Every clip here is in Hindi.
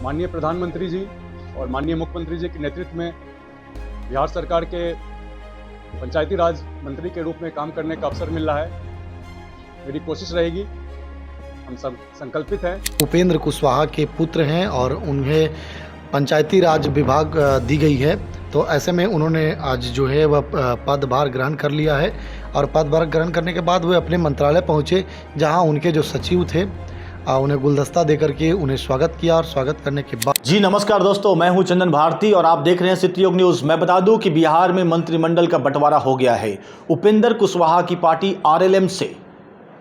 माननीय प्रधानमंत्री जी और माननीय मुख्यमंत्री जी के नेतृत्व में बिहार सरकार के पंचायती राज मंत्री के रूप में काम करने का अवसर मिल रहा है। मेरी कोशिश रहेगी, हम सब संकल्पित हैं। उपेंद्र कुशवाहा के पुत्र हैं और उन्हें पंचायती राज विभाग दी गई है, तो ऐसे में उन्होंने आज जो है वह पदभार ग्रहण कर लिया है। और पदभार ग्रहण करने के बाद वे अपने मंत्रालय पहुंचे, जहां उनके जो सचिव थे उन्हें गुलदस्ता देकर के उन्हें स्वागत किया। और स्वागत करने के बाद जी नमस्कार दोस्तों, मैं हूं चंदन भारती और आप देख रहे हैं सिटी योग न्यूज़। मैं बता दूं कि बिहार में मंत्रिमंडल का बंटवारा हो गया है। उपेंद्र कुशवाहा की पार्टी आरएलएम से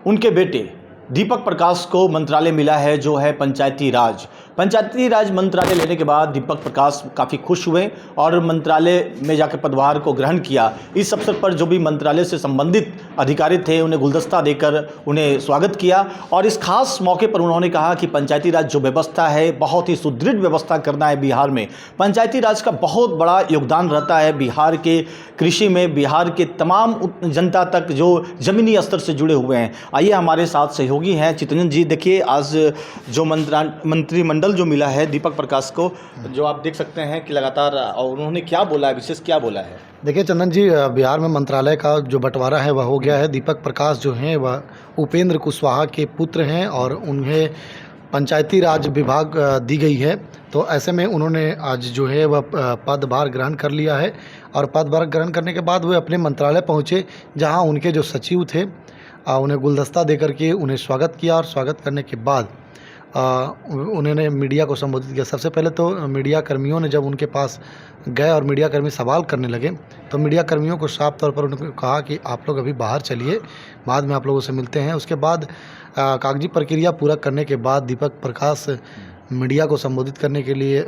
उनके बेटे दीपक प्रकाश को मंत्रालय मिला है, जो है पंचायती राज मंत्रालय लेने के बाद दीपक प्रकाश काफ़ी खुश हुए और मंत्रालय में जाकर पदभार को ग्रहण किया। इस अवसर पर जो भी मंत्रालय से संबंधित अधिकारी थे उन्हें गुलदस्ता देकर उन्हें स्वागत किया। और इस खास मौके पर उन्होंने कहा कि पंचायती राज जो व्यवस्था है, बहुत ही सुदृढ़ व्यवस्था करना है बिहार में। पंचायती राज का बहुत बड़ा योगदान रहता है बिहार के कृषि में, बिहार के तमाम जनता तक जो ज़मीनी स्तर से जुड़े हुए हैं। आइए हमारे साथ सहयोगी हैं चितरंजन जी। देखिए, आज जो मंत्रिमंडल जो मिला है दीपक प्रकाश को, जो आप देख सकते हैं कि लगातार, और उन्होंने क्या बोला है, विशेष क्या बोला है। देखिए चंदन जी, बिहार में मंत्रालय का जो बंटवारा है वह हो गया है। दीपक प्रकाश जो हैं वह उपेंद्र कुशवाहा के पुत्र हैं और उन्हें पंचायती राज विभाग दी गई है, तो ऐसे में उन्होंने आज जो है वह पदभार ग्रहण कर लिया है। और पदभार ग्रहण करने के बाद वे अपने मंत्रालय पहुंचे, जहां उनके जो सचिव थे उन्हें गुलदस्ता देकर के उन्हें स्वागत किया। और स्वागत करने के बाद उन्होंने मीडिया को संबोधित किया। सबसे पहले तो मीडिया कर्मियों ने जब उनके पास गए और मीडिया कर्मी सवाल करने लगे, तो मीडिया कर्मियों को साफ तौर पर उन्होंने कहा कि आप लोग अभी बाहर चलिए, बाद में आप लोगों से मिलते हैं। उसके बाद कागजी प्रक्रिया पूरा करने के बाद दीपक प्रकाश मीडिया को संबोधित करने के लिए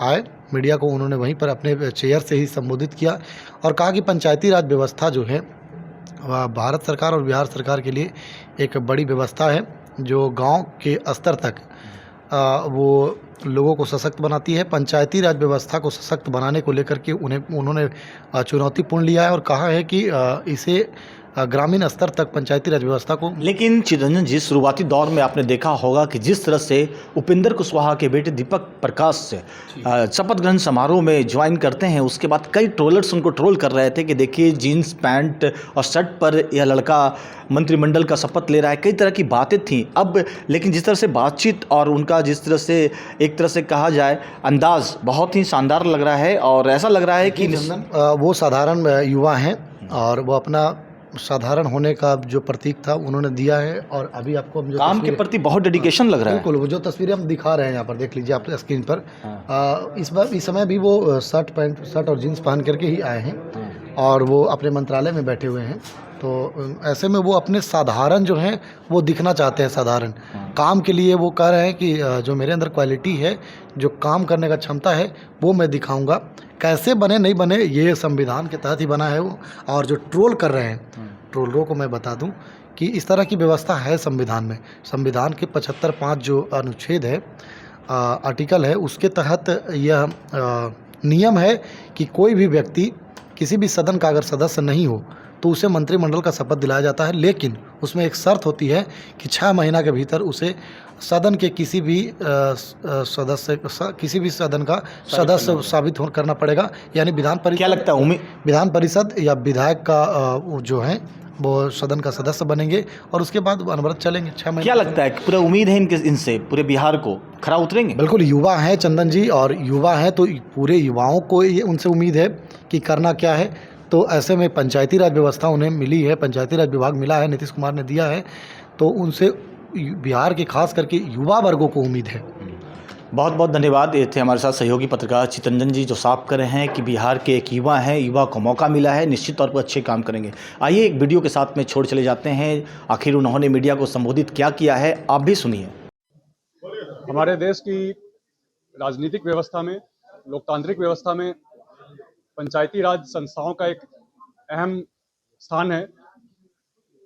आए। मीडिया को उन्होंने वहीं पर अपने चेयर से ही संबोधित किया और कहा कि पंचायती राज व्यवस्था जो है वह भारत सरकार और बिहार सरकार के लिए एक बड़ी व्यवस्था है, जो गांव के स्तर तक वो लोगों को सशक्त बनाती है। पंचायती राज व्यवस्था को सशक्त बनाने को लेकर के उन्होंने चुनौतीपूर्ण लिया है और कहा है कि इसे ग्रामीण स्तर तक पंचायती राज व्यवस्था को। लेकिन चितरंजन जी, शुरुआती दौर में आपने देखा होगा कि जिस तरह से उपेंद्र कुशवाहा के बेटे दीपक प्रकाश से शपथ ग्रहण समारोह में ज्वाइन करते हैं, उसके बाद कई ट्रोलर्स उनको ट्रोल कर रहे थे कि देखिए जीन्स पैंट और शर्ट पर यह लड़का मंत्रिमंडल का शपथ ले रहा है। कई तरह की बातें थीं। अब लेकिन जिस तरह से बातचीत और उनका जिस तरह से एक तरह से कहा जाए अंदाज बहुत ही शानदार लग रहा है और ऐसा लग रहा है कि वो साधारण युवा हैं और वो अपना साधारण होने का जो प्रतीक था उन्होंने दिया है। और अभी आपको काम के प्रति बहुत डेडिकेशन लग रहा है। बिल्कुल, वो जो तस्वीरें हम दिखा रहे हैं यहाँ पर देख लीजिए आप स्क्रीन पर। इस समय भी वो शर्ट और जीन्स पहन करके ही आए हैं और वो अपने मंत्रालय में बैठे हुए हैं। तो ऐसे में वो अपने साधारण जो हैं वो दिखना चाहते हैं, साधारण काम के लिए वो कह रहे हैं कि जो मेरे अंदर क्वालिटी है, जो काम करने का क्षमता है, वो मैं दिखाऊंगा। कैसे बने नहीं बने ये संविधान के तहत ही बना है वो। और जो ट्रोल कर रहे हैं, ट्रोलरों को मैं बता दूं कि इस तरह की व्यवस्था है संविधान में। संविधान के 75(5) जो अनुच्छेद है, आर्टिकल है, उसके तहत यह नियम है कि कोई भी व्यक्ति किसी भी सदन का अगर सदस्य नहीं हो तो उसे मंत्रिमंडल का शपथ दिलाया जाता है। लेकिन उसमें एक शर्त होती है कि 6 महीना के भीतर उसे सदन के किसी भी सदन का सदस्य साबित करना पड़ेगा। यानी विधान परिषद, क्या लगता है विधान परिषद या विधायक का जो है वो सदन का सदस्य बनेंगे और उसके बाद अनवरत चलेंगे 6 महीने। क्या लगता है कि पूरा उम्मीद है इनसे पूरे बिहार को खरा उतरेंगे? बिल्कुल, युवा हैं चंदन जी, और युवा हैं तो पूरे युवाओं को ये उनसे उम्मीद है कि करना क्या है। तो ऐसे में पंचायती राज व्यवस्था उन्हें मिली है, पंचायती राज विभाग मिला है, नीतीश कुमार ने दिया है, तो उनसे बिहार के खास करके युवा वर्गों को उम्मीद है। बहुत बहुत धन्यवाद। ये थे हमारे साथ सहयोगी पत्रकार चितरंजन जी, जो साफ कर रहे हैं कि बिहार के एक युवा हैं, युवा को मौका मिला है, निश्चित तौर पर अच्छे काम करेंगे। आइए एक वीडियो के साथ में छोड़ चले जाते हैं। आखिर उन्होंने मीडिया को संबोधित क्या किया है, आप भी सुनिए। हमारे देश की राजनीतिक व्यवस्था में, लोकतांत्रिक व्यवस्था में पंचायती राज संस्थाओं का एक अहम स्थान है।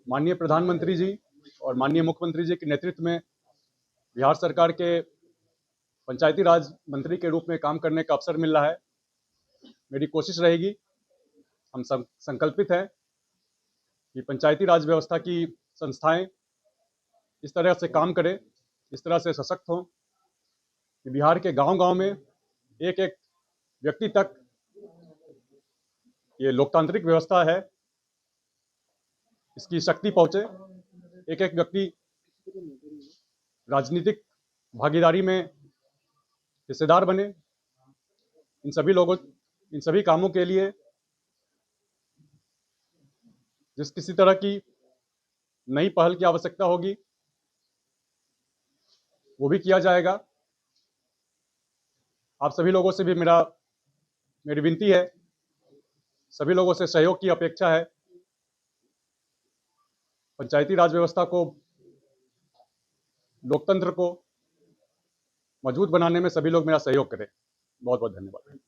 माननीय प्रधानमंत्री जी और माननीय मुख्यमंत्री जी के नेतृत्व में बिहार सरकार के पंचायती राज मंत्री के रूप में काम करने का अवसर मिल रहा है। मेरी कोशिश रहेगी, हम सब संकल्पित हैं कि पंचायती राज व्यवस्था की संस्थाएं इस तरह से काम करें, इस तरह से सशक्त हों कि बिहार के गांव-गांव में एक एक व्यक्ति तक ये लोकतांत्रिक व्यवस्था है इसकी शक्ति पहुंचे, एक एक व्यक्ति राजनीतिक भागीदारी में हिस्सेदार बने। इन सभी कामों के लिए जिस किसी तरह की नई पहल की आवश्यकता होगी वो भी किया जाएगा। आप सभी लोगों से भी मेरी विनती है, सभी लोगों से सहयोग की अपेक्षा है। पंचायती राज व्यवस्था को, लोकतंत्र को मजबूत बनाने में सभी लोग मेरा सहयोग करें। बहुत बहुत धन्यवाद।